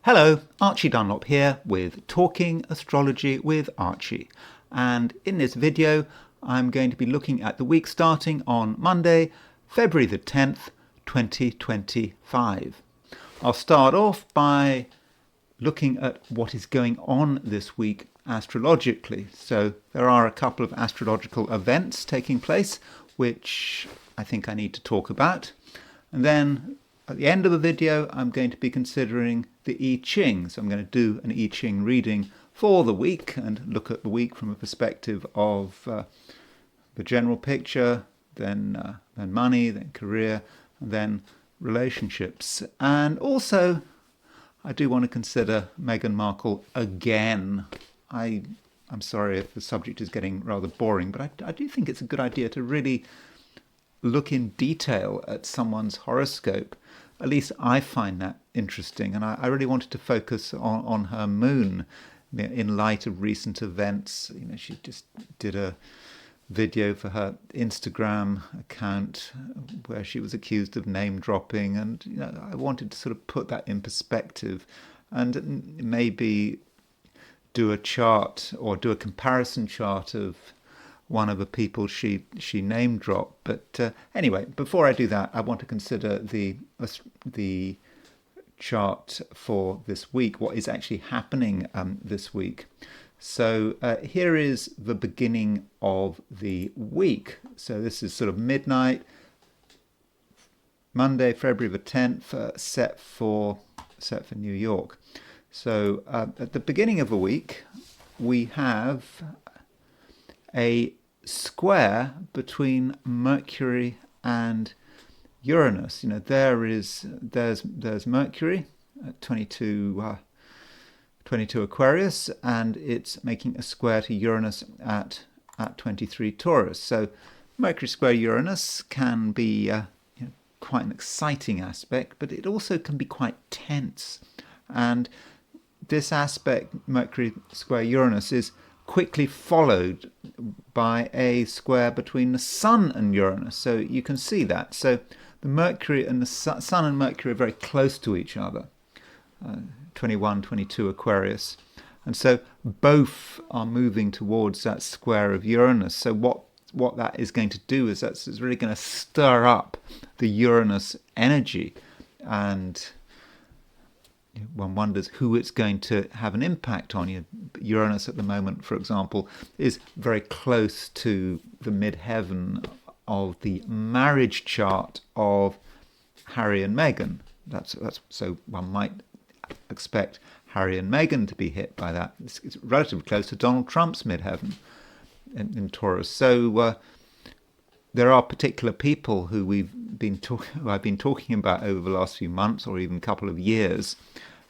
Hello, Archie Dunlop here with Talking Astrology with Archie. And in this video, I'm going to be looking at the week starting on Monday, February the 10th, 2025. I'll start off by looking at what is going on this week astrologically. So there are a couple of astrological events taking place, which I think I need to talk about. And then at the end of the video, I'm going to be considering the I Ching. So I'm going to do an I Ching reading for the week and look at the week from a perspective of the general picture, then money, then career, and then relationships. And also, I do want to consider Meghan Markle again. I'm sorry if the subject is getting rather boring, but I do think it's a good idea to really look in detail at someone's horoscope. At least I find that interesting, and I really wanted to focus on her moon in light of recent events. You know, she just did a video for her Instagram account where she was accused of name dropping, and you know, I wanted to sort of put that in perspective and maybe do a chart or do a comparison chart of one of the people she name dropped. But anyway, before I do that, I want to consider the chart for this week, what is actually happening this week. So here is the beginning of the week. So this is sort of midnight, Monday, February the 10th, set for New York. So at the beginning of the week, we have a square between Mercury and Uranus. You know, there's Mercury at 22 Aquarius, and it's making a square to Uranus at 23 Taurus. So Mercury square Uranus can be quite an exciting aspect, but it also can be quite tense. And this aspect, Mercury square Uranus, is quickly followed by a square between the Sun and Uranus. So you can see that. So the Mercury and the Sun and Mercury are very close to each other, 21, 22 Aquarius. And so both are moving towards that square of Uranus. So what that is going to do is it's really going to stir up the Uranus energy, and one wonders who it's going to have an impact on. Uranus at the moment, for example, is very close to the midheaven of the marriage chart of Harry and Meghan. That's so one might expect Harry and Meghan to be hit by that. It's relatively close to Donald Trump's midheaven in Taurus. So there are particular people who I've been talking about over the last few months or even couple of years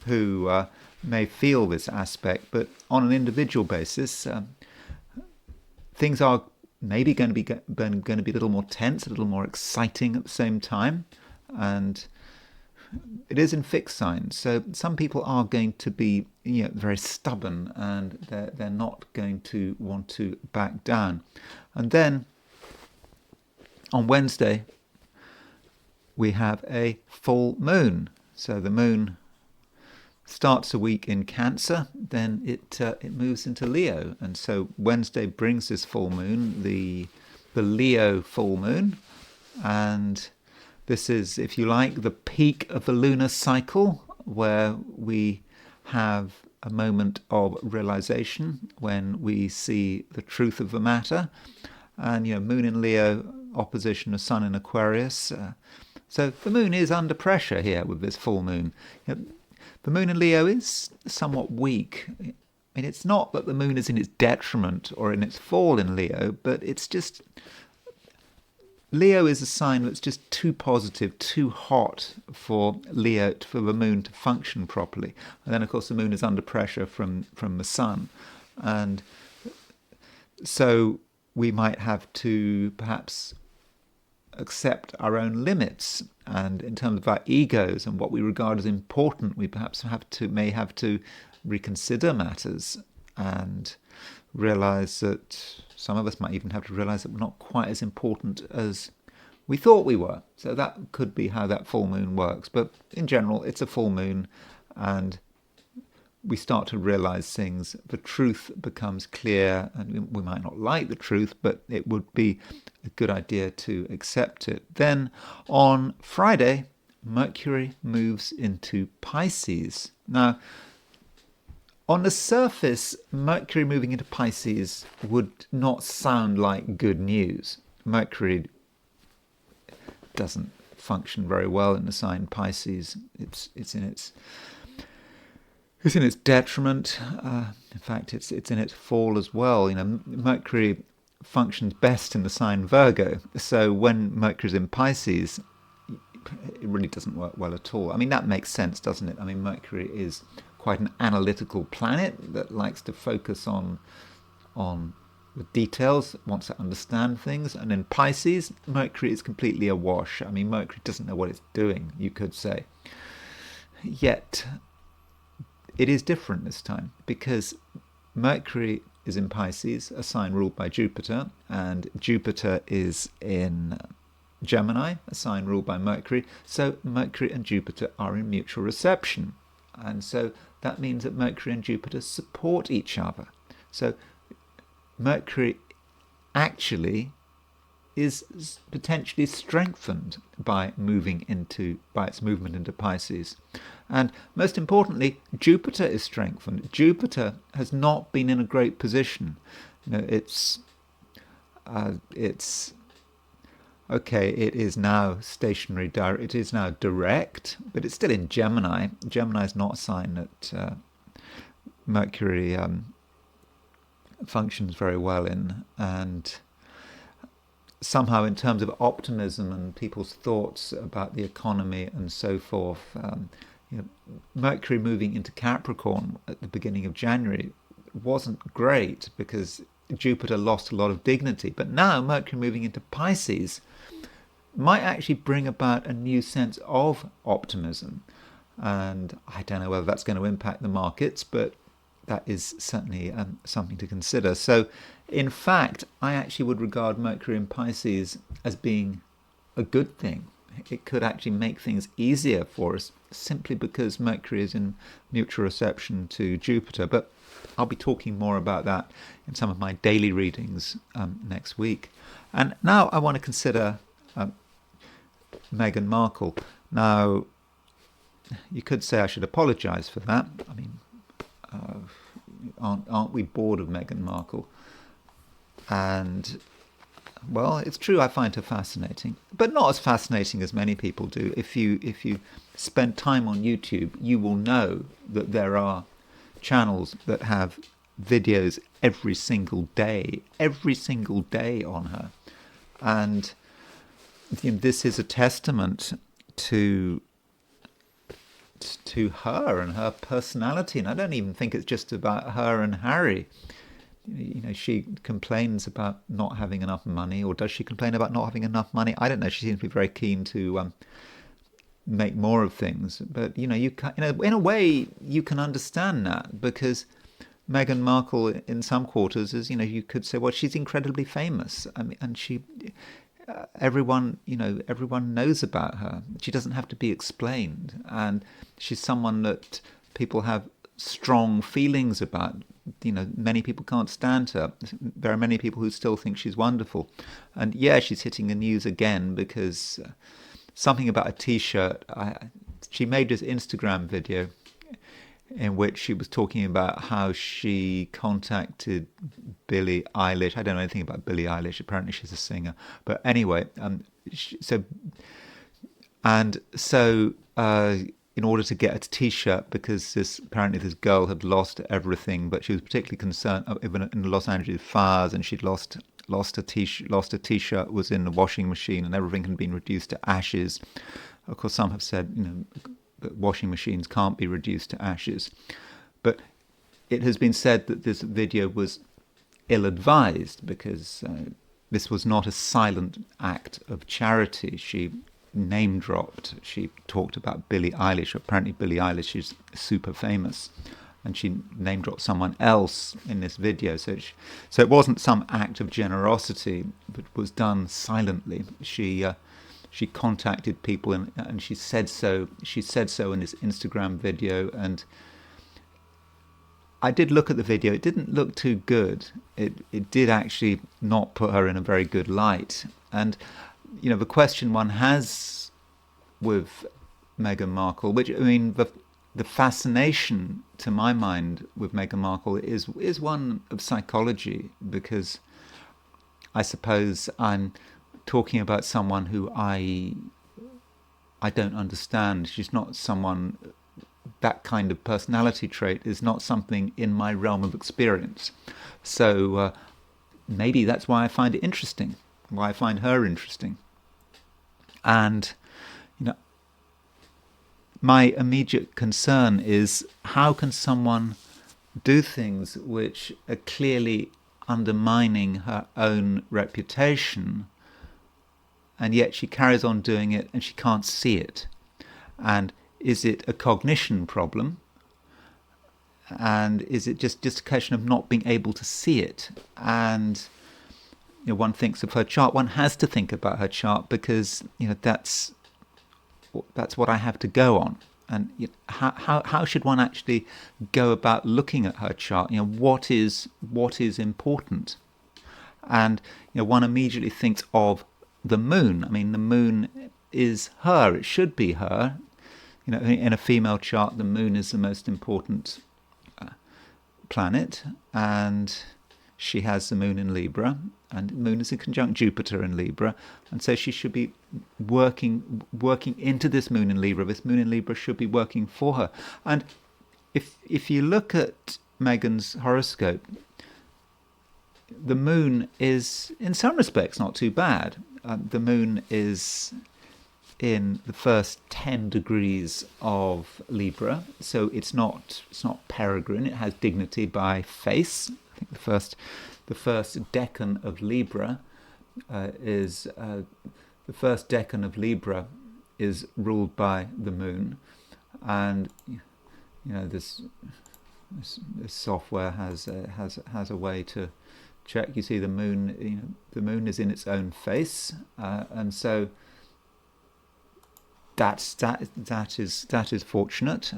who may feel this aspect, but on an individual basis, things are maybe going to be a little more tense, a little more exciting at the same time, and it is in fixed signs. So some people are going to be very stubborn, and they're not going to want to back down. And then on Wednesday, we have a full moon. So the moon starts a week in Cancer, then it moves into Leo. And so Wednesday brings this full moon, the Leo full moon. And this is, if you like, the peak of the lunar cycle, where we have a moment of realization when we see the truth of the matter. And, moon in Leo, opposition to sun in Aquarius. So the moon is under pressure here with this full moon. The moon in Leo is somewhat weak. I mean, it's not that the moon is in its detriment or in its fall in Leo, but it's just, Leo is a sign that's just too positive, too hot for Leo, for the moon to function properly. And then, of course, the moon is under pressure from the sun. And so we might have to perhaps accept our own limits, and in terms of our egos and what we regard as important, we perhaps may have to reconsider matters and realize that some of us might even have to realize that we're not quite as important as we thought we were. So that could be how that full moon works. But in general, it's a full moon, and we start to realize things, the truth becomes clear, and we might not like the truth, but it would be a good idea to accept it. Then on Friday, Mercury moves into Pisces. Now, on the surface, Mercury moving into Pisces would not sound like good news. Mercury doesn't function very well in the sign Pisces. It's in its detriment. In fact, it's in its fall as well. Mercury functions best in the sign Virgo. So when Mercury's in Pisces, it really doesn't work well at all. I mean, that makes sense, doesn't it? I mean, Mercury is quite an analytical planet that likes to focus on the details, wants to understand things. And in Pisces, Mercury is completely awash. I mean, Mercury doesn't know what it's doing, you could say. Yet, it is different this time because Mercury is in Pisces, a sign ruled by Jupiter, and Jupiter is in Gemini, a sign ruled by Mercury. So Mercury and Jupiter are in mutual reception. And so that means that Mercury and Jupiter support each other. So Mercury actually is potentially strengthened by its movement into Pisces. And most importantly, Jupiter is strengthened. Jupiter has not been in a great position. It's okay, it is now stationary, it is now direct, but it's still in Gemini. Gemini is not a sign that Mercury functions very well in. And somehow, in terms of optimism and people's thoughts about the economy and so forth, Mercury moving into Capricorn at the beginning of January wasn't great because Jupiter lost a lot of dignity. But now Mercury moving into Pisces might actually bring about a new sense of optimism. And I don't know whether that's going to impact the markets, but that is certainly something to consider. So, in fact, I actually would regard Mercury in Pisces as being a good thing. It could actually make things easier for us simply because Mercury is in mutual reception to Jupiter. But I'll be talking more about that in some of my daily readings next week. And now I want to consider Meghan Markle. Now, you could say I should apologise for that. I mean, aren't we bored of Meghan Markle? And well, it's true, I find her fascinating, but not as fascinating as many people do. If you spend time on YouTube, you will know that there are channels that have videos every single day on her. And this is a testament to her and her personality. And I don't even think it's just about her and Harry. She complains about not having enough money, or does she complain about not having enough money? I don't know. She seems to be very keen to make more of things. But in a way, you can understand that because Meghan Markle, in some quarters, is you could say, well, she's incredibly famous. I mean, and everyone knows about her. She doesn't have to be explained, and she's someone that people have strong feelings about. Many people can't stand her. There are many people who still think she's wonderful. And yeah, she's hitting the news again because something about a T-shirt. She made this Instagram video in which she was talking about how she contacted Billie Eilish. I don't know anything about Billie Eilish. Apparently she's a singer. But anyway, in order to get a T-shirt, because apparently this girl had lost everything, but she was particularly concerned even in the Los Angeles fires, and she'd lost a T-shirt was in the washing machine, and everything had been reduced to ashes. Of course, some have said that washing machines can't be reduced to ashes, but it has been said that this video was ill-advised because this was not a silent act of charity. She name dropped. She talked about Billie Eilish. Apparently Billie Eilish is super famous, and she name dropped someone else in this video. So it wasn't some act of generosity, but was done silently. She contacted people and she said so. She said so in this Instagram video, and I did look at the video. It didn't look too good. It did actually not put her in a very good light. And the question one has with Meghan Markle, which I mean, the fascination to my mind with Meghan Markle is one of psychology, because I suppose I'm talking about someone who I don't understand. She's not someone, that kind of personality trait is not something in my realm of experience. So maybe that's why I find it interesting, why I find her interesting. And my immediate concern is, how can someone do things which are clearly undermining her own reputation, and yet she carries on doing it and she can't see it? And is it a cognition problem? And is it just a question of not being able to see it? And one thinks of her chart. One has to think about her chart, because that's what I have to go on. And how should one actually go about looking at her chart? What is important? And one immediately thinks of the moon. I mean, the moon is her. It should be her. In a female chart, the moon is the most important planet, and she has the moon in Libra, and the moon is in conjunct Jupiter in Libra, and so she should be working into this moon in Libra. This moon in Libra should be working for her. And if you look at Meghan's horoscope, the moon is, in some respects, not too bad. The moon is in the first 10 degrees of Libra, so it's not peregrine. It has dignity by face. I think the first decan of Libra is ruled by the moon, and this software has a way to check. You see the moon. The moon is in its own face, and so that is fortunate.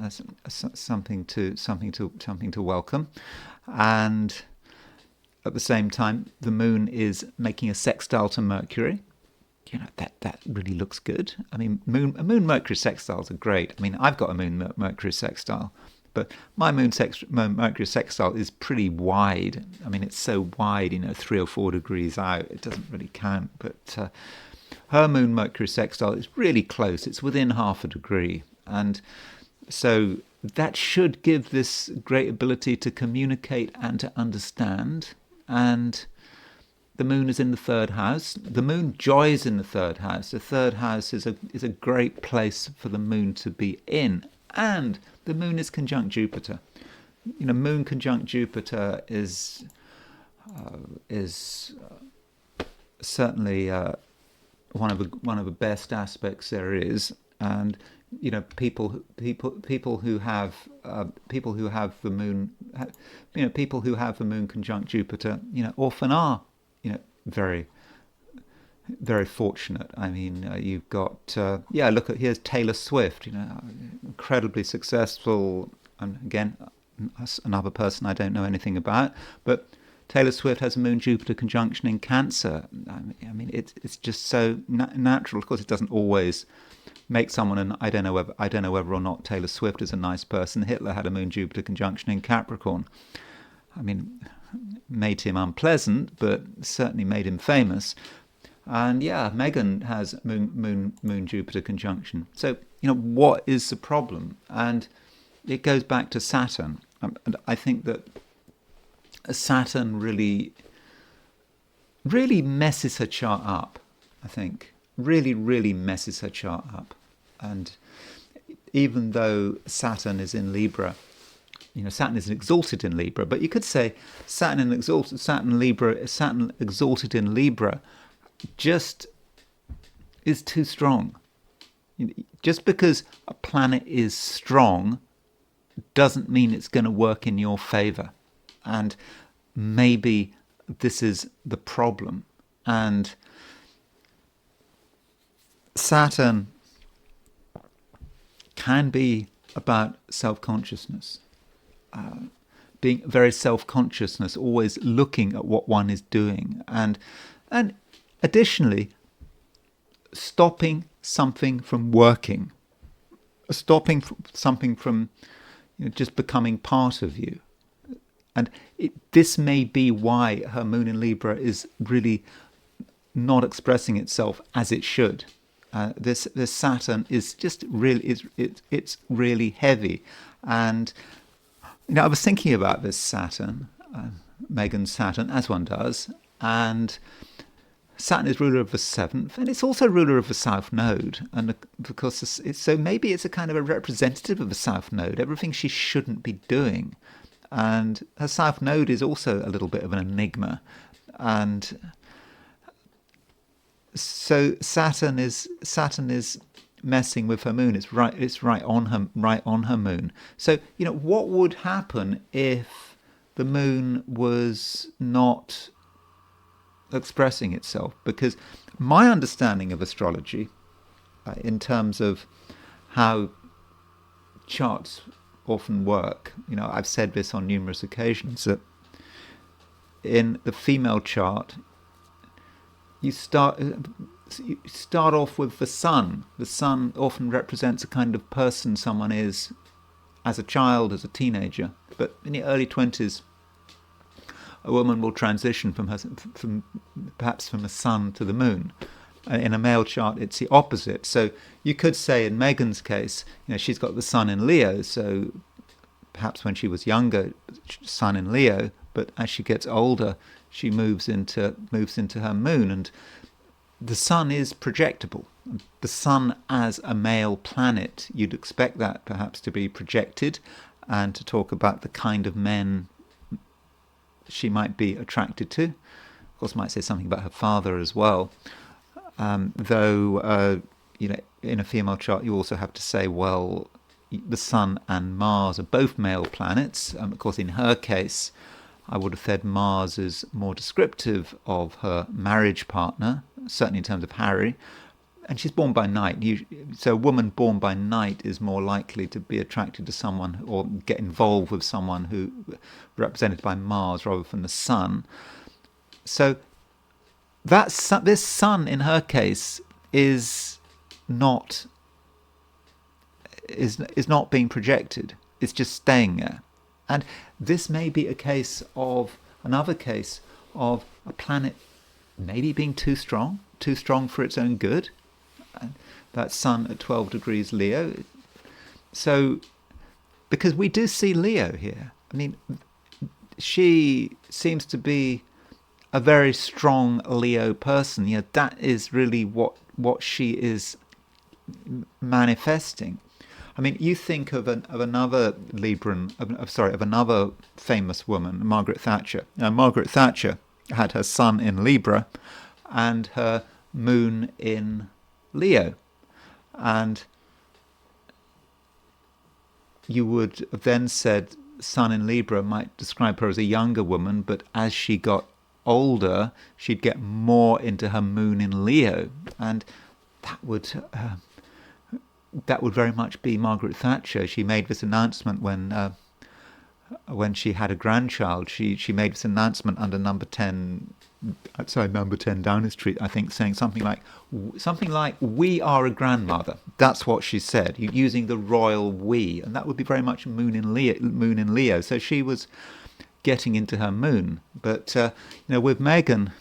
Something to welcome. And at the same time, the moon is making a sextile to Mercury. That really looks good. I mean, a moon Mercury sextiles are great. I mean, I've got a moon Mercury sextile, but my moon Mercury sextile is pretty wide. I mean, it's so wide, 3 or 4 degrees out, it doesn't really count. But her moon Mercury sextile is really close. It's within half a degree. And so that should give this great ability to communicate and to understand. And the moon is in the third house. The moon joys in the third house. The third house is a great place for the moon to be in. And the moon is conjunct Jupiter. Moon conjunct Jupiter is certainly one of the best aspects there is. And people who have the moon, people who have the moon conjunct Jupiter, often are very, very fortunate. I mean, you've got here's Taylor Swift, incredibly successful, and again, another person I don't know anything about, but Taylor Swift has a moon Jupiter conjunction in Cancer. I mean, it's just so natural. Of course, it doesn't always make someone, and I don't know whether or not Taylor Swift is a nice person. Hitler had a moon Jupiter conjunction in Capricorn. I mean, made him unpleasant, but certainly made him famous. And Meghan has moon Jupiter conjunction. So what is the problem? And it goes back to Saturn. And I think that Saturn really messes her chart up. I think really messes her chart up. And even though Saturn is in Libra, Saturn is exalted in Libra, but you could say Saturn exalted in Libra just is too strong. Just because a planet is strong doesn't mean it's going to work in your favor. And maybe this is the problem. And Saturn can be about self-consciousness. being very self-consciousness, always looking at what one is doing, and additionally, stopping something from working, stopping something from just becoming part of you. And this may be why her moon in Libra is really not expressing itself as it should. This Saturn is just really it's really heavy, and I was thinking about this Saturn, Meghan's Saturn, as one does, and Saturn is ruler of the seventh, and it's also ruler of the South Node, and because so maybe it's a kind of a representative of the South Node, everything she shouldn't be doing, and her South Node is also a little bit of an enigma, and so Saturn is messing with her moon. It's right on her moon. So what would happen if the moon was not expressing itself? Because my understanding of astrology, in terms of how charts often work, I've said this on numerous occasions, that in the female chart, you start off with the sun. The sun often represents a kind of person someone is as a child, as a teenager. But in the early 20s, a woman will transition perhaps from the sun to the moon. In a male chart, it's the opposite. So you could say in Meghan's case, she's got the sun in Leo, so perhaps when she was younger, sun in Leo, but as she gets older, she moves into her moon, and the sun is projectable. The sun as a male planet, you'd expect that perhaps to be projected, and to talk about the kind of men she might be attracted to. Of course, might say something about her father as well. Though in a female chart, you also have to say, well, the sun and Mars are both male planets. Of course, in her case, I would have said Mars is more descriptive of her marriage partner, certainly in terms of Harry. And she's born by night. So a woman born by night is more likely to be attracted to someone or get involved with someone who represented by Mars rather than the sun. So this sun in her case is not being projected. It's just staying there. And this may be another case of a planet maybe being too strong for its own good. And that sun at 12 degrees Leo. So, because we do see Leo here. I mean, she seems to be a very strong Leo person. That is really what she is manifesting. I mean, you think of another Libran, of another famous woman, Margaret Thatcher. Now, Margaret Thatcher had her sun in Libra and her moon in Leo. And you would have then said sun in Libra might describe her as a younger woman, but as she got older, she'd get more into her moon in Leo. And that would very much be Margaret Thatcher. She made this announcement when she had a grandchild. She made this announcement under number 10 Downing Street, I think, saying something like, "We are a grandmother." That's what she said, using the royal "we," and that would be very much moon in Leo. So she was getting into her moon. But with Meghan,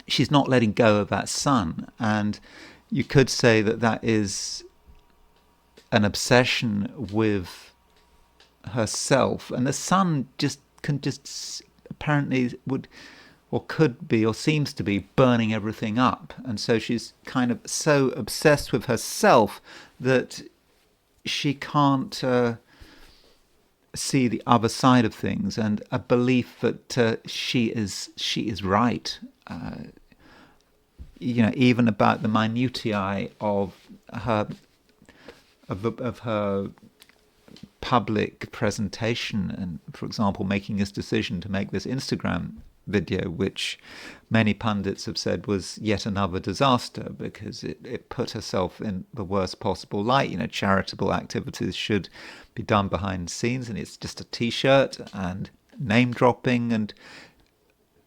she's not letting go of that sun, and you could say that is an obsession with herself, and the sun can apparently would or could be or seems to be burning everything up, and so she's kind of so obsessed with herself that she can't see the other side of things, and a belief that she is right. Even about the minutiae of her public presentation, and for example, making this decision to make this Instagram video, which many pundits have said was yet another disaster because it put herself in the worst possible light. Charitable activities should be done behind the scenes, and it's just a T-shirt and name dropping and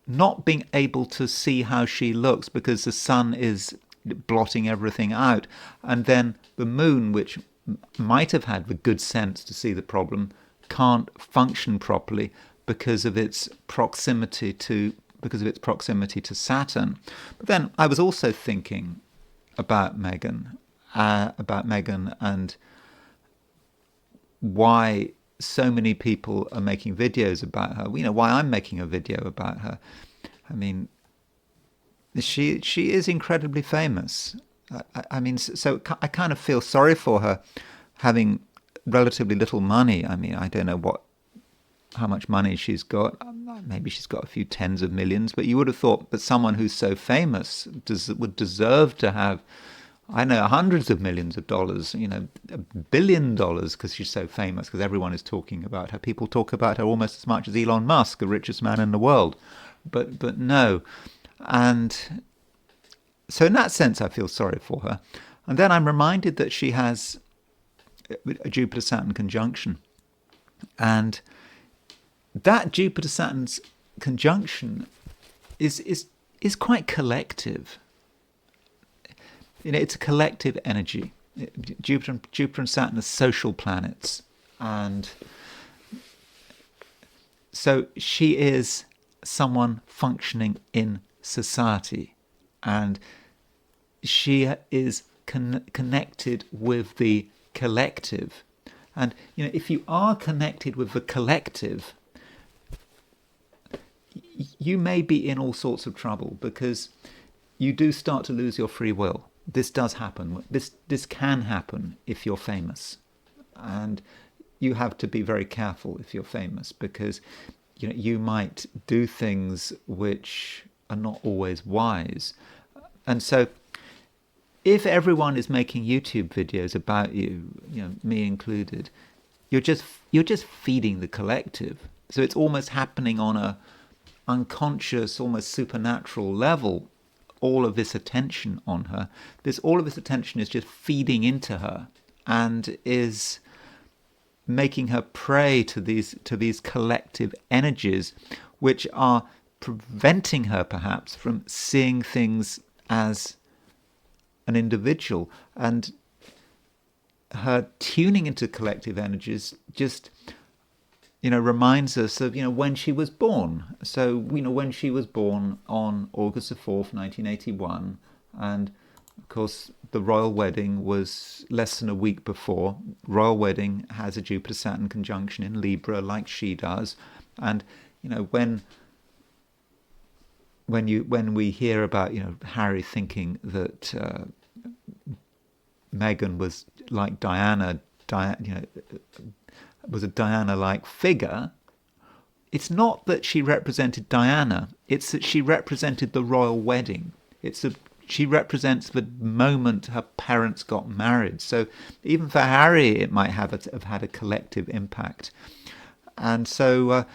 not being able to see how she looks because the sun is blotting everything out. And then the moon, which might have had the good sense to see the problem, can't function properly because of its proximity to Saturn. But then I was also thinking about Meghan and why so many people are making videos about her. Why I'm making a video about her. I mean, she is incredibly famous. So I kind of feel sorry for her having relatively little money. I mean, I don't know how much money she's got. Maybe she's got a few tens of millions, but you would have thought that someone who's so famous would deserve to have, I know, hundreds of millions of dollars, $1 billion, because she's so famous, because everyone is talking about her. People talk about her almost as much as Elon Musk, the richest man in the world. But no. And so in that sense, I feel sorry for her. And then I'm reminded that she has a Jupiter-Saturn conjunction. And that Jupiter-Saturn's conjunction is quite collective. It's a collective energy. Jupiter and Saturn are social planets. And so she is someone functioning in society. And she is connected with the collective. And if you are connected with the collective, you may be in all sorts of trouble because you do start to lose your free will. This does happen. This can happen if you're famous, and you have to be very careful if you're famous because you might do things which are not always wise. And so if everyone is making YouTube videos about you, me included, you're just feeding the collective. So it's almost happening on a unconscious, almost supernatural level. All of this attention on her, all of this attention is just feeding into her and is making her prey to these collective energies, which are preventing her perhaps from seeing things as an individual. And her tuning into collective energies just reminds us of when she was born. So when she was born on August the 4th, 1981, and of course the royal wedding was less than a week before. Royal wedding has a Jupiter-Saturn conjunction in Libra, like she does, and when we hear about Harry thinking that Meghan was like Diana, was a Diana-like figure, it's not that she represented Diana, it's that she represented the royal wedding. She represents the moment her parents got married. So even for Harry, it might have had a collective impact. And so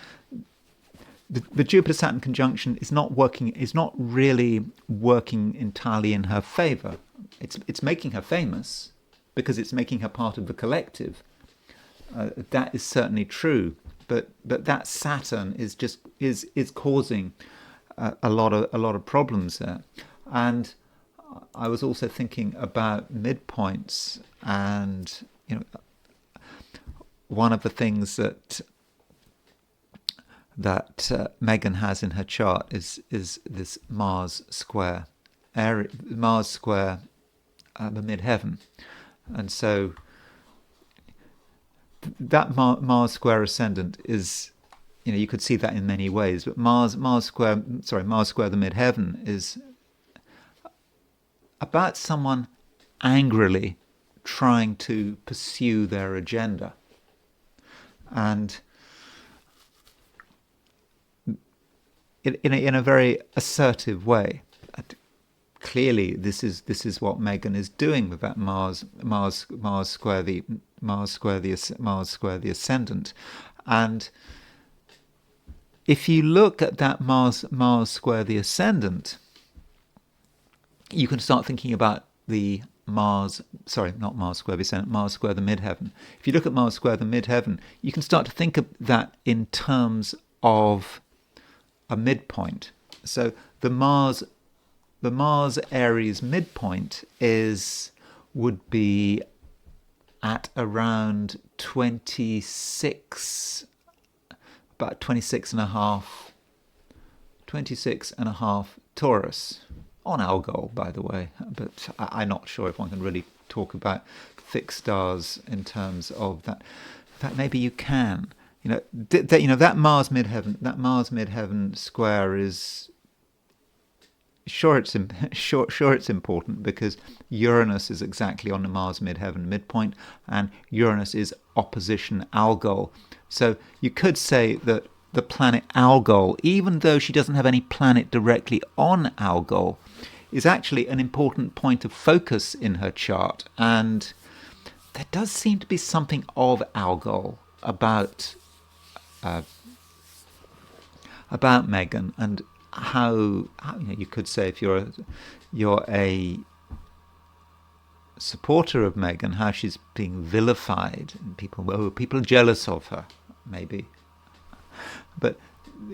the Jupiter-Saturn conjunction is not really working entirely in her favour. It's making her famous because it's making her part of the collective. That is certainly true, but that Saturn is causing a lot of problems there. And I was also thinking about midpoints, and one of the things that Meghan has in her chart is this Mars square the midheaven, and so that Mars square ascendant is, you could see that in many ways, but Mars square the midheaven is about someone angrily trying to pursue their agenda, and in a very assertive way. Clearly, this is what Meghan is doing with that Mars square the ascendant, and if you look at that Mars square the ascendant, you can start thinking about the not Mars square the ascendant, Mars square the midheaven. If you look at Mars square the midheaven, you can start to think of that in terms of a midpoint. So the Mars Aries midpoint would be at around 26, about 26 and a half Taurus, on Algol, by the way, but I'm not sure if one can really talk about fixed stars in terms of that. In fact, maybe you can. That Mars midheaven square is sure it's important because Uranus is exactly on the Mars midheaven midpoint, and Uranus is opposition Algol. So you could say that the planet Algol, even though she doesn't have any planet directly on Algol, is actually an important point of focus in her chart. And there does seem to be something of Algol about Meghan, and how you could say, if you're a supporter of Meghan, how she's being vilified, and people are jealous of her, maybe. But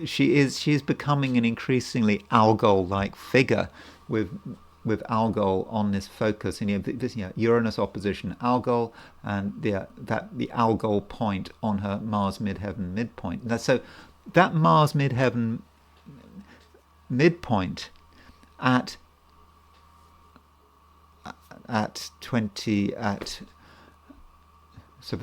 she is becoming an increasingly Algol-like figure, with Algol on this focus, and Uranus opposition Algol, and the Algol point on her Mars midheaven midpoint. So that Mars midheaven midpoint at 20 at so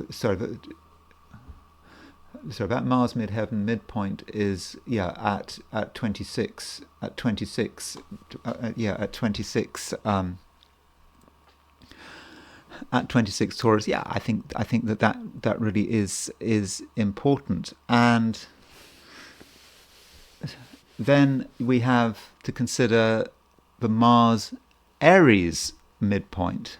that Mars midheaven midpoint is at 26 at 26 at 26 at 26 Taurus. I think that really is important. And then we have to consider the Mars Aries midpoint,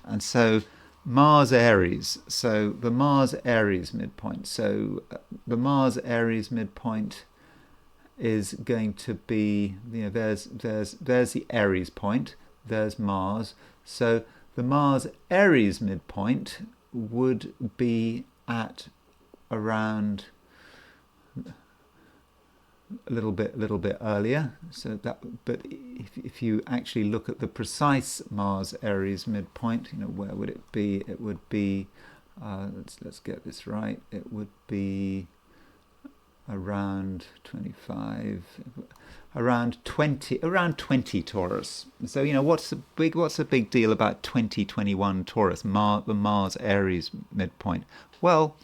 and so Mars Aries. So the Mars Aries midpoint. So the Mars Aries midpoint is going to be, there's the Aries point. There's Mars. So the Mars Aries midpoint would be at around a little bit earlier. So that, but if you actually look at the precise Mars Aries midpoint, where would it be? It would be let's get this right. It would be around 25, around 20 Taurus. So what's the big deal about 2021 Taurus, the Mars Aries midpoint? Well,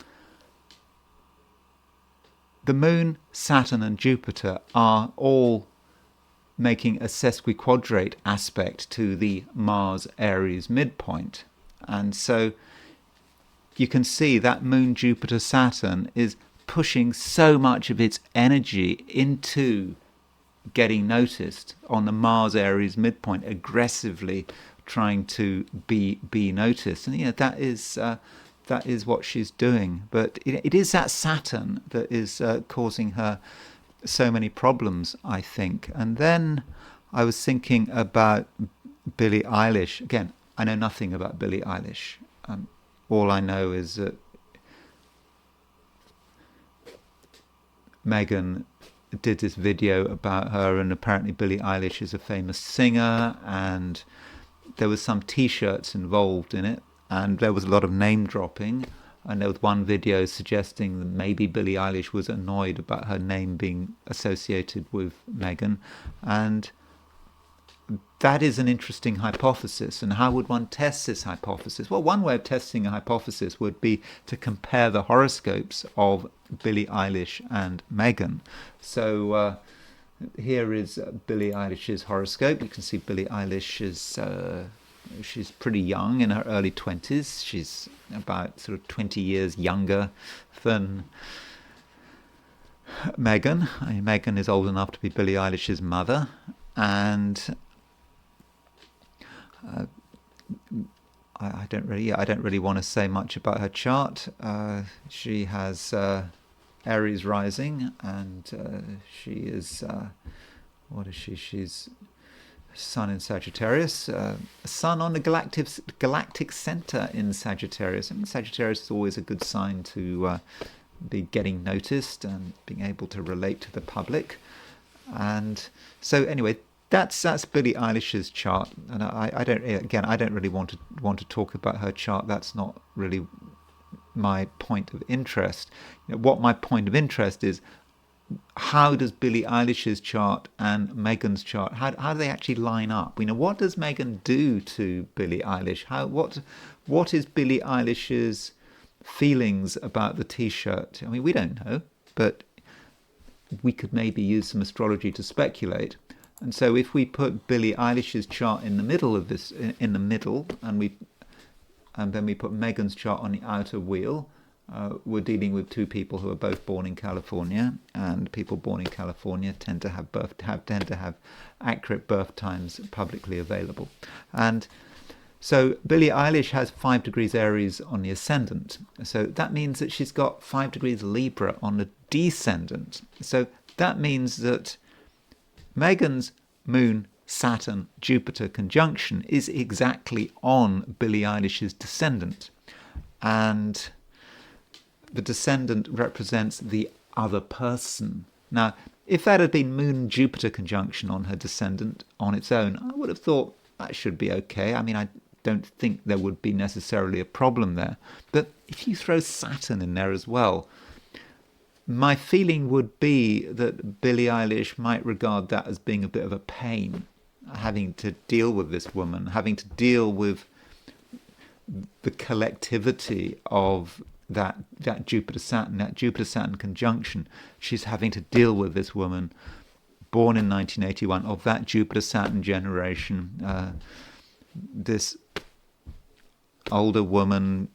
the Moon, Saturn and Jupiter are all making a sesquiquadrate aspect to the Mars Aries midpoint. And so you can see that Moon, Jupiter, Saturn is pushing so much of its energy into getting noticed on the Mars Aries midpoint, aggressively trying to be noticed. And that is what she's doing. But it is that Saturn that is causing her so many problems, I think. And then I was thinking about Billie Eilish. Again, I know nothing about Billie Eilish. All I know is that Meghan did this video about her, and apparently Billie Eilish is a famous singer, and there was some T-shirts involved in it. And there was a lot of name dropping, and there was one video suggesting that maybe Billie Eilish was annoyed about her name being associated with Meghan. And that is an interesting hypothesis. And how would one test this hypothesis? Well, one way of testing a hypothesis would be to compare the horoscopes of Billie Eilish and Meghan. So here is Billie Eilish's horoscope. You can see Billie Eilish is... she's pretty young, in her early 20s. She's about sort of 20 years younger than Meghan. Meghan is old enough to be Billie Eilish's mother, and I don't really want to say much about her chart. She has Aries rising, and she is what is she? She's Sun in Sagittarius, Sun on the galactic center in Sagittarius. I mean, Sagittarius is always a good sign to be getting noticed and being able to relate to the public. And so, anyway, that's Billie Eilish's chart, and I don't really want to talk about her chart. That's not really my point of interest. What my point of interest is, how does Billie Eilish's chart and Meghan's chart, how do they actually line up? What does Meghan do to Billie Eilish? What is Billie Eilish's feelings about the T-shirt? I mean, we don't know, but we could maybe use some astrology to speculate. And so if we put Billie Eilish's chart in the middle of this, in the middle, and then we put Meghan's chart on the outer wheel, we're dealing with two people who are both born in California, and people born in California tend to have accurate birth times publicly available. And so Billie Eilish has 5 degrees Aries on the ascendant. So that means that she's got 5 degrees Libra on the descendant. So that means that Meghan's Moon, Saturn, Jupiter conjunction is exactly on Billie Eilish's descendant. And the descendant represents the other person. Now, if that had been Moon-Jupiter conjunction on her descendant on its own, I would have thought that should be okay. I mean, I don't think there would be necessarily a problem there. But if you throw Saturn in there as well, my feeling would be that Billie Eilish might regard that as being a bit of a pain, having to deal with this woman, having to deal with the collectivity of that Jupiter-Saturn conjunction. She's having to deal with this woman born in 1981 of that Jupiter-Saturn generation, this older woman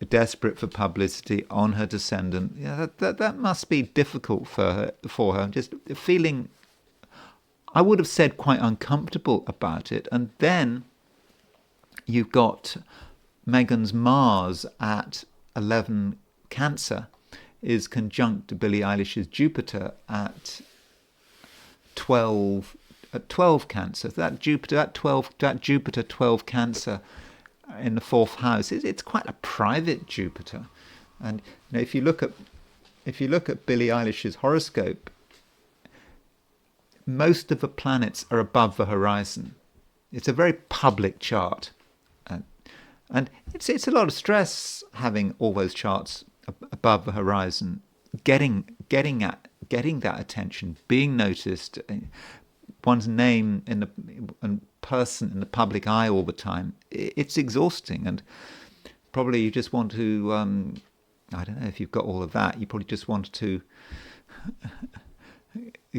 desperate for publicity on her descendant. Yeah, that must be difficult for her. Just feeling, I would have said, quite uncomfortable about it. And then you've got Meghan's Mars at 11 Cancer is conjunct to Billie Eilish's Jupiter at 12 Cancer. That Jupiter 12 Cancer in the 4th house, it's quite a private Jupiter. And if you look at Billie Eilish's horoscope, most of the planets are above the horizon. It's a very public chart. And it's a lot of stress having all those charts above the horizon, getting that attention, being noticed, one's name and person in the public eye all the time. It's exhausting, and probably you just want to. I don't know if you've got all of that. You probably just want to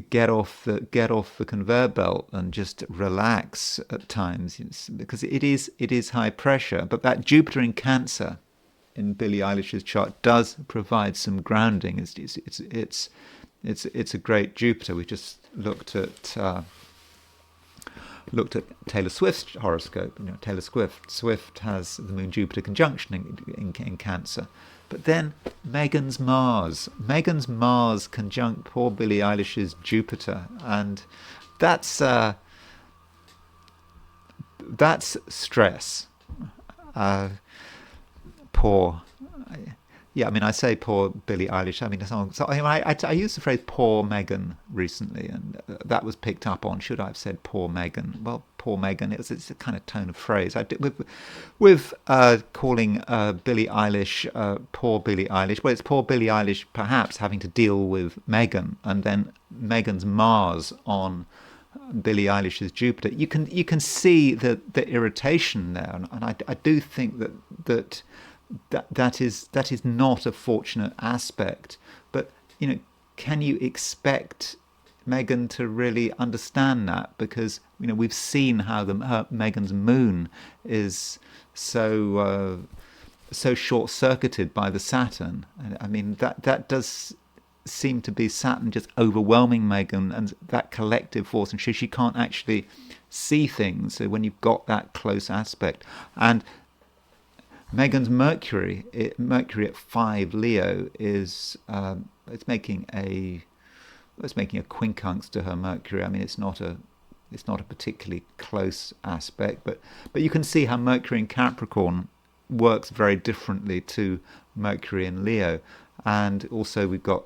get off the conveyor belt and just relax at times, because it is high pressure. But that Jupiter in Cancer in Billie Eilish's chart does provide some grounding. It's a great Jupiter. We just looked at Taylor Swift's horoscope. Taylor Swift has the Moon Jupiter conjunction in Cancer. But then Meghan's Mars conjunct poor Billie Eilish's Jupiter, and that's stress. Poor. Yeah, I mean, I say poor Billie Eilish. I mean, I used the phrase "poor Meghan" recently, and that was picked up on. Should I have said "poor Meghan"? Well, poor Meghan. It's a kind of tone of phrase. With calling Billie Eilish poor Billie Eilish. Well, it's poor Billie Eilish, perhaps having to deal with Meghan, and then Meghan's Mars on Billie Eilish's Jupiter. You can see the irritation there, and I do think that is not a fortunate aspect. But can you expect Meghan to really understand that? Because we've seen how Meghan's moon is so short-circuited by the Saturn. I mean, that does seem to be Saturn just overwhelming Meghan and that collective force, and she can't actually see things. So when you've got that close aspect, and Meghan's Mercury at 5 Leo is it's making a quincunx to her Mercury. I mean, it's not a particularly close aspect, but you can see how Mercury in Capricorn works very differently to Mercury in Leo. And also we've got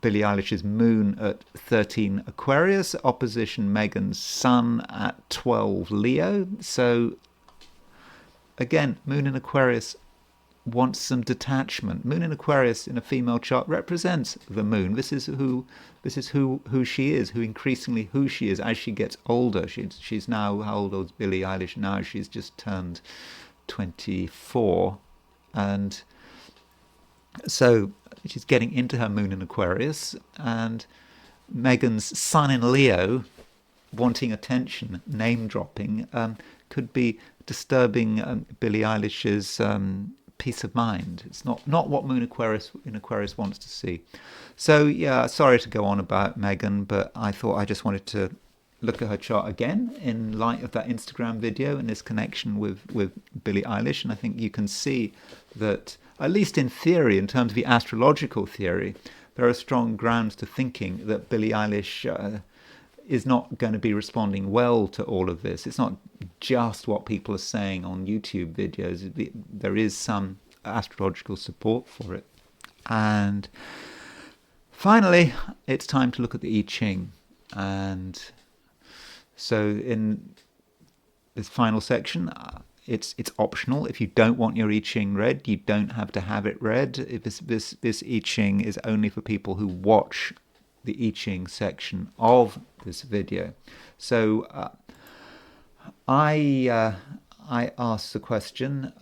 Billie Eilish's Moon at 13 Aquarius, opposition Meghan's Sun at 12 Leo. So again, Moon in Aquarius wants some detachment. Moon in Aquarius in a female chart represents the moon. This is who she is, who she is as she gets older. She's now, how old is Billie Eilish now? She's just turned 24, and so she's getting into her Moon in Aquarius, and Meghan's Sun in Leo, wanting attention, name dropping, could be disturbing Billie Eilish's peace of mind. It's not what Moon in Aquarius wants to see. So yeah, sorry to go on about Meghan, but I thought I just wanted to look at her chart again in light of that Instagram video and this connection with Billie Eilish. And I think you can see that, at least in theory, in terms of the astrological theory, there are strong grounds to thinking that Billie Eilish is not going to be responding well to all of this. It's not just what people are saying on YouTube videos. There is some astrological support for it. And finally, it's time to look at the I Ching. And so in this final section, it's optional. If you don't want your I Ching read, you don't have to have it read. This I Ching is only for people who watch the I Ching section of this video. So I asked the question,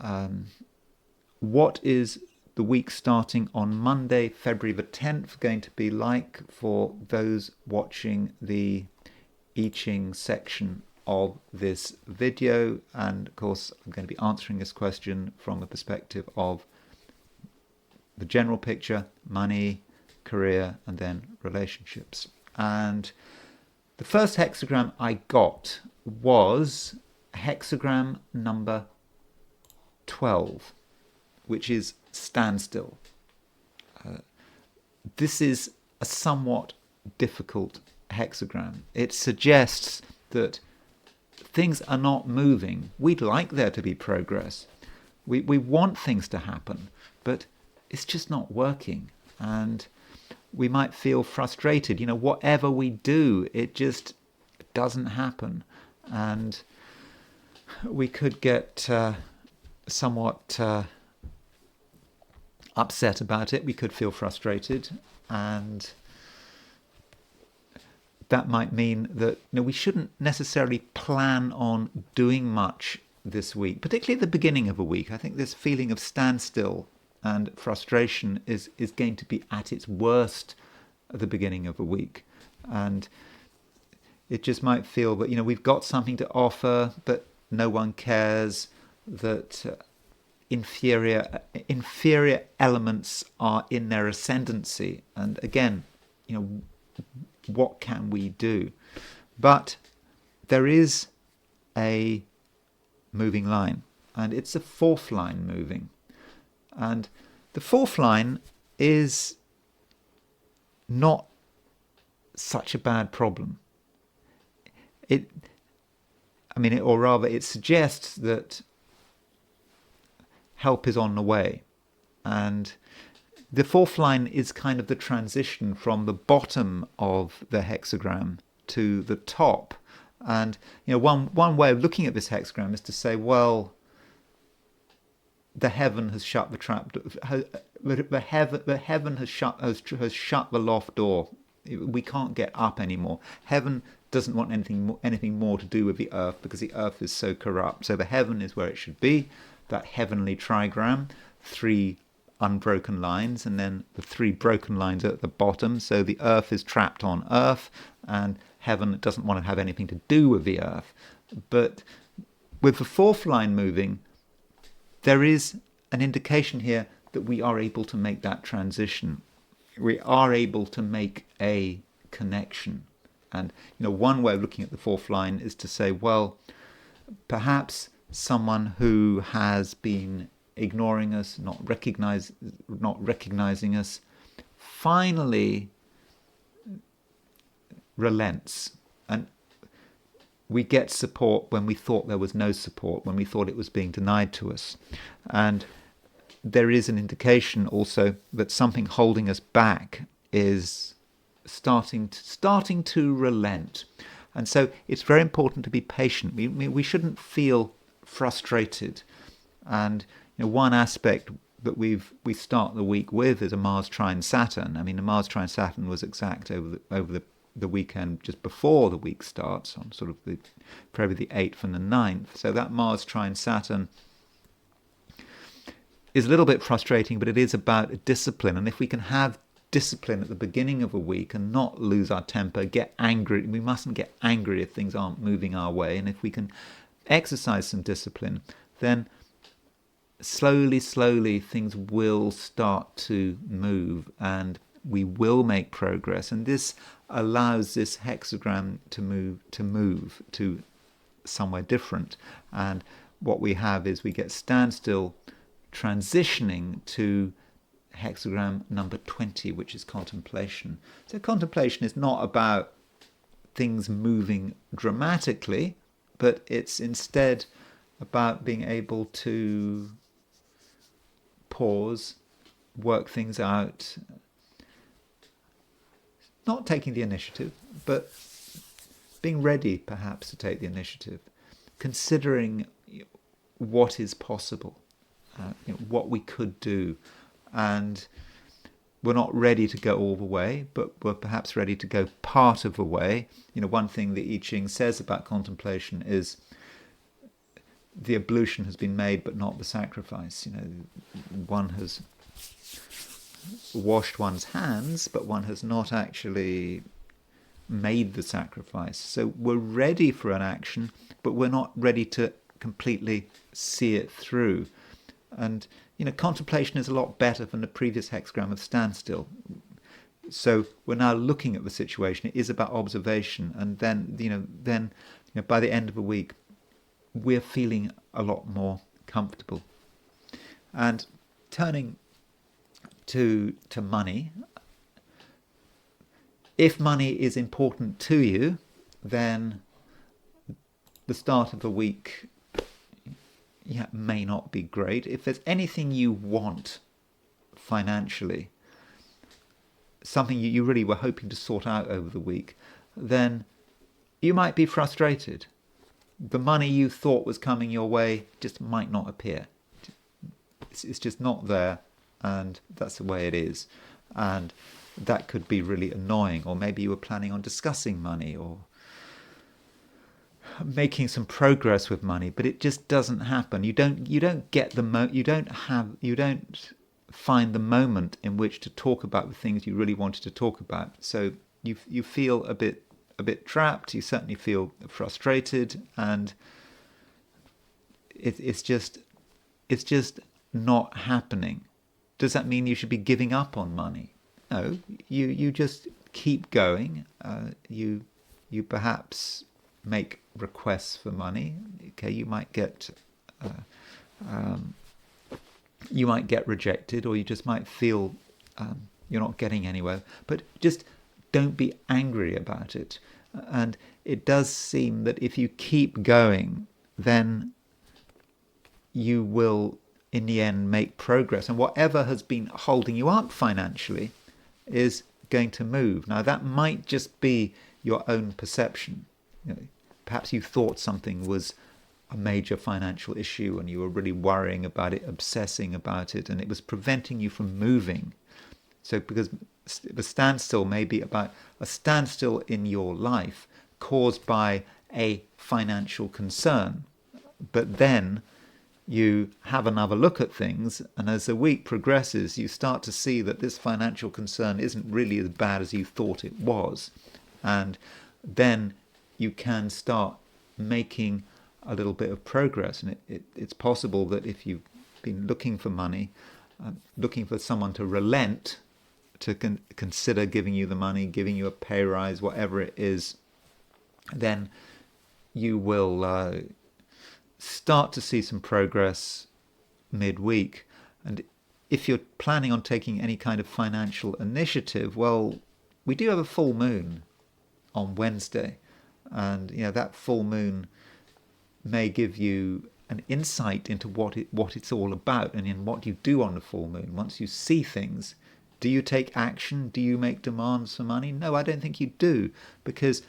what is the week starting on Monday, February the 10th, going to be like for those watching the I Ching section of this video? And of course, I'm going to be answering this question from the perspective of the general picture, money, career, and then relationships. And the first hexagram I got was hexagram number 12, which is standstill. This is a somewhat difficult hexagram. It suggests that things are not moving. We'd like there to be progress. We want things to happen, but it's just not working. And we might feel frustrated. You know, whatever we do, it just doesn't happen. And we could get somewhat upset about it. We could feel frustrated. And that might mean that we shouldn't necessarily plan on doing much this week, particularly at the beginning of a week. I think this feeling of standstill and frustration is going to be at its worst at the beginning of a week. And it just might feel that, we've got something to offer, but no one cares, that inferior elements are in their ascendancy. And again, what can we do? But there is a moving line, and it's a fourth line moving. And the fourth line is not such a bad problem. It suggests that help is on the way. And the fourth line is kind of the transition from the bottom of the hexagram to the top. And one way of looking at this hexagram is to say, well, the heaven has shut the trap. The heaven has shut the loft door. We can't get up anymore. Heaven doesn't want anything more to do with the earth, because the earth is so corrupt. So the heaven is where it should be. That heavenly trigram, 3 unbroken lines, and then the 3 broken lines at the bottom. So the earth is trapped on earth, and heaven doesn't want to have anything to do with the earth. But with the fourth line moving, there is an indication here that we are able to make that transition. We are able to make a connection. And one way of looking at the fourth line is to say, well, perhaps someone who has been ignoring us, not recognizing us, finally relents, and we get support when we thought there was no support, when we thought it was being denied to us. And there is an indication also that something holding us back is starting to relent. And so it's very important to be patient. We shouldn't feel frustrated. And one aspect that we start the week with is a Mars trine Saturn. I mean, the Mars trine Saturn was exact over the weekend just before the week starts, on sort of probably the 8th and the 9th. So that Mars trine Saturn is a little bit frustrating, but it is about discipline. And if we can have discipline at the beginning of a week and not lose our temper, get angry. We mustn't get angry if things aren't moving our way. And if we can exercise some discipline, then slowly things will start to move and we will make progress. And this allows this hexagram to move to somewhere different. And what we have is we get standstill transitioning to hexagram number 20, which is contemplation. So contemplation is not about things moving dramatically, but it's instead about being able to pause, work things out, not taking the initiative, but being ready perhaps to take the initiative, considering what is possible, what we could do. And we're not ready to go all the way, but we're perhaps ready to go part of the way. One thing that I Ching says about contemplation is the ablution has been made, but not the sacrifice. One has washed one's hands, but one has not actually made the sacrifice. So we're ready for an action, but we're not ready to completely see it through. And contemplation is a lot better than the previous hexagram of standstill. So we're now looking at the situation. It is about observation, and then by the end of the week, we're feeling a lot more comfortable. And turning to money, if money is important to you, then the start of the week may not be great. If there's anything you want financially, something you really were hoping to sort out over the week, then you might be frustrated. The money you thought was coming your way just might not appear. It's just not there, and that's the way it is. And that could be really annoying. Or maybe you were planning on discussing money or making some progress with money, but it just doesn't happen. You don't get you don't find the moment in which to talk about the things you really wanted to talk about. So you feel a bit trapped. You certainly feel frustrated, and it's just not happening. Does that mean you should be giving up on money? No, you just keep going. You perhaps make requests for money. Okay, you might get rejected, or you just might feel you're not getting anywhere. But just don't be angry about it. And it does seem that if you keep going, then you will, in the end, make progress. And whatever has been holding you up financially is going to move. Now, that might just be your own perception. Perhaps you thought something was a major financial issue and you were really worrying about it, obsessing about it, and it was preventing you from moving. So because the standstill may be about a standstill in your life caused by a financial concern, but then you have another look at things, and as the week progresses, you start to see that this financial concern isn't really as bad as you thought it was. And then you can start making a little bit of progress. And it's possible that if you've been looking for money, looking for someone to relent, to consider giving you the money, giving you a pay rise, whatever it is, then you will start to see some progress midweek. And if you're planning on taking any kind of financial initiative, well, we do have a full moon on Wednesday, and that full moon may give you an insight into what it's all about, and in what you do on the full moon. Once you see things, do you take action? Do you make demands for money? No, I don't think you do, because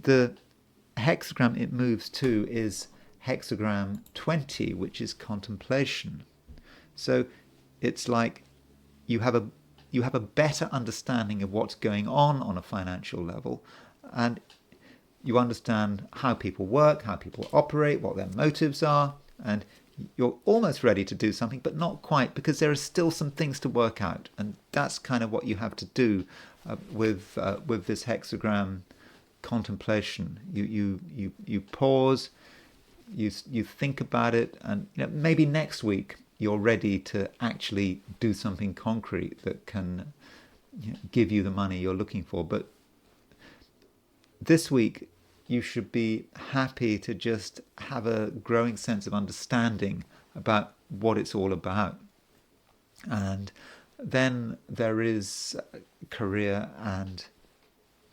the hexagram it moves to is hexagram 20, which is contemplation. So it's like you have a better understanding of what's going on a financial level, and you understand how people work, how people operate, what their motives are, and you're almost ready to do something, but not quite, because there are still some things to work out. And that's kind of what you have to do with this hexagram contemplation. You pause, you think about it, and maybe next week you're ready to actually do something concrete that can give you the money you're looking for. But this week you should be happy to just have a growing sense of understanding about what it's all about. And then there is career and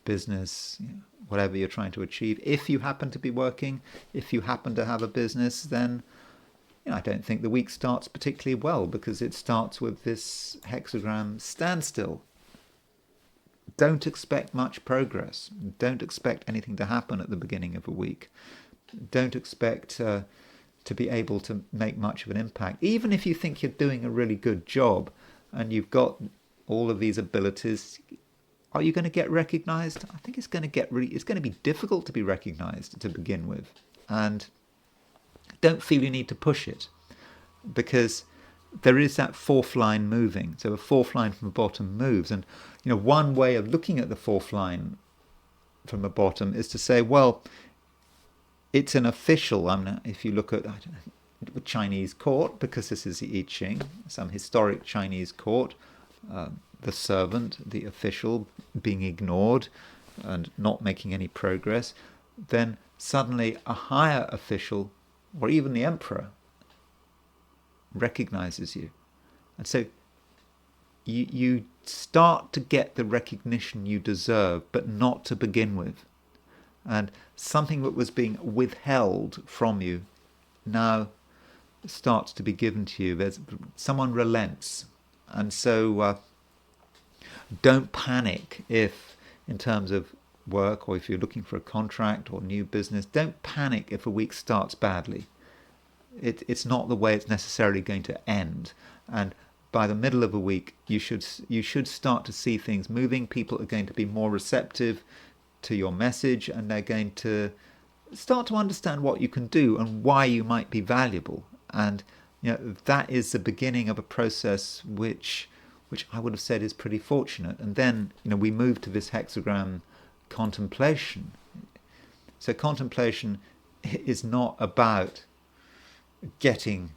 business, whatever you're trying to achieve. If you happen to be working, if you happen to have a business, then I don't think the week starts particularly well, because it starts with this hexagram standstill. Don't expect much progress. Don't expect anything to happen at the beginning of a week. Don't expect to be able to make much of an impact. Even if you think you're doing a really good job and you've got all of these abilities, are you going to get recognized? I think it's going to be difficult to be recognized to begin with. And don't feel you need to push it, because there is that fourth line moving. So a fourth line from the bottom moves. And one way of looking at the fourth line from the bottom is to say, well, it's an official. If you look at, the Chinese court, because this is the I Ching, some historic Chinese court, the servant, the official, being ignored and not making any progress, then suddenly a higher official, or even the emperor, recognizes you. And so you start to get the recognition you deserve, but not to begin with. And something that was being withheld from you now starts to be given to you. Someone relents. And so don't panic if, in terms of work, or if you're looking for a contract or new business, don't panic if a week starts badly. It's not the way it's necessarily going to end. And by the middle of a week, you should start to see things moving. People are going to be more receptive to your message, and they're going to start to understand what you can do and why you might be valuable. And that is the beginning of a process which I would have said is pretty fortunate. And then we move to this hexagram contemplation. So contemplation is not about getting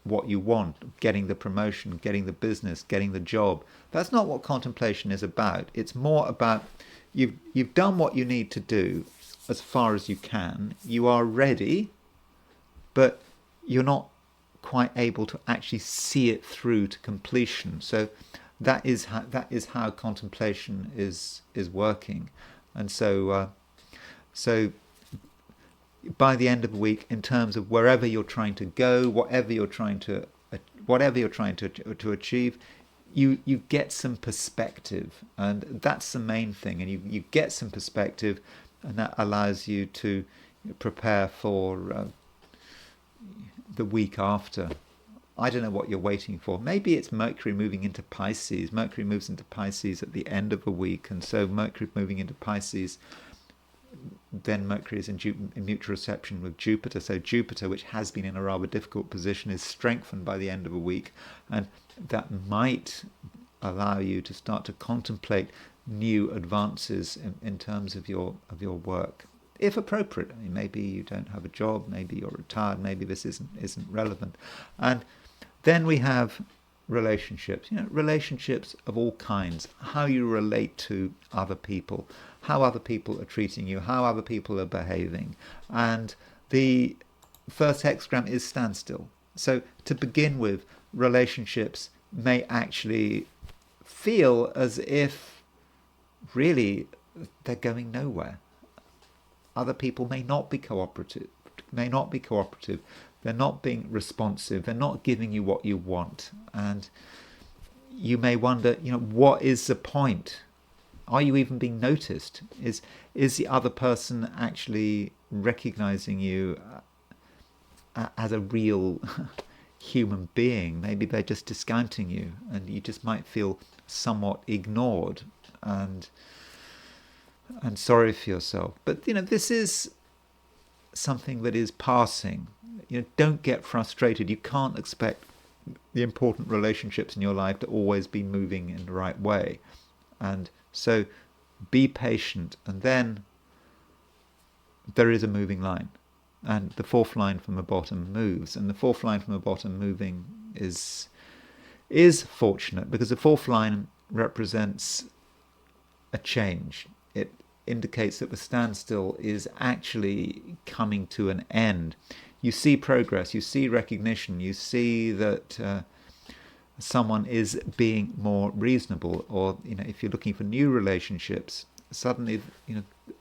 what you want, getting the promotion, getting the business, getting the job. That's not what contemplation is about. It's more about you've done what you need to do as far as you can. You are ready, but you're not quite able to actually see it through to completion. So that is how contemplation is working. And so by the end of the week, in terms of wherever you're trying to go, whatever you're trying to achieve, you get some perspective, and that's the main thing. And you get some perspective, and that allows you to prepare for the week after. I don't know what you're waiting for. Maybe it's Mercury moving into Pisces. Mercury moves into Pisces at the end of a week, and so Mercury moving into Pisces, then Mercury is in mutual reception with Jupiter. So Jupiter, which has been in a rather difficult position, is strengthened by the end of a week, and that might allow you to start to contemplate new advances in terms of your work, if appropriate. I mean, maybe you don't have a job, maybe you're retired, maybe this isn't relevant. And then we have relationships, relationships of all kinds, how you relate to other people, how other people are treating you, how other people are behaving. And the first hexagram is standstill. So to begin with, relationships may actually feel as if really they're going nowhere. Other people may not be cooperative. They're not being responsive. They're not giving you what you want. And you may wonder, what is the point? Are you even being noticed? Is the other person actually recognizing you as a real human being? Maybe they're just discounting you, and you just might feel somewhat ignored and sorry for yourself. But this is something that is passing. Don't get frustrated. You can't expect the important relationships in your life to always be moving in the right way. And so be patient, and then there is a moving line, and the fourth line from the bottom moves, and the fourth line from the bottom moving is fortunate, because the fourth line represents a change. It indicates that the standstill is actually coming to an end. You see progress, you see recognition, you see that someone is being more reasonable, or if you're looking for new relationships, suddenly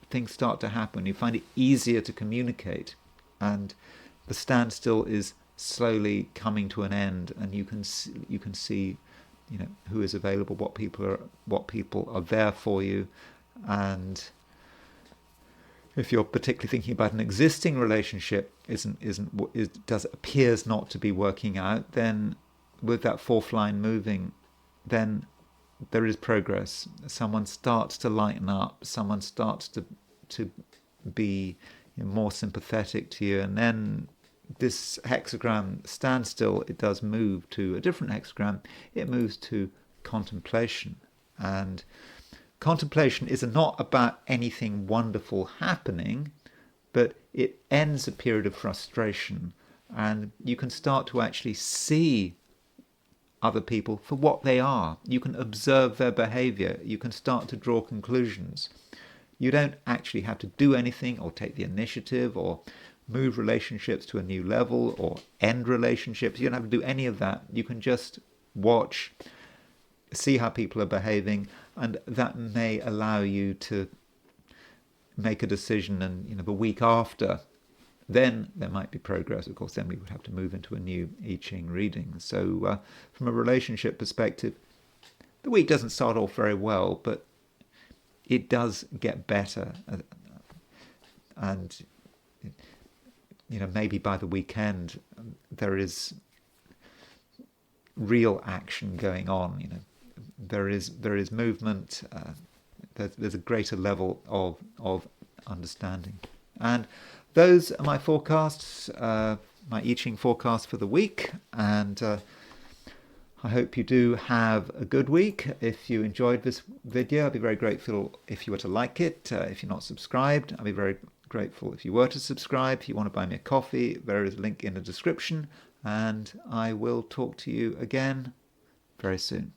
things start to happen. You find it easier to communicate, and the standstill is slowly coming to an end, and you can see who is available, what people are there for you. And if you're particularly thinking about an existing relationship appears not to be working out, then with that fourth line moving, then there is progress. Someone starts to lighten up, someone starts to be more sympathetic to you, and then this hexagram standstill, it does move to a different hexagram. It moves to contemplation. And contemplation is not about anything wonderful happening, but it ends a period of frustration, and you can start to actually see other people for what they are. You can observe their behavior. You can start to draw conclusions. You don't actually have to do anything or take the initiative or move relationships to a new level or end relationships. You don't have to do any of that. You can just watch, see how people are behaving, and that may allow you to make a decision. And the week after, then there might be progress. Of course, then we would have to move into a new I Ching reading. So from a relationship perspective, the week doesn't start off very well, but it does get better. And maybe by the weekend there is real action going on. There is movement. There's a greater level of understanding. And those are my forecasts, my I Ching forecast for the week. And I hope you do have a good week. If you enjoyed this video, I'd be very grateful if you were to like it. If you're not subscribed, I'd be very grateful if you were to subscribe. If you want to buy me a coffee, there is a link in the description. And I will talk to you again very soon.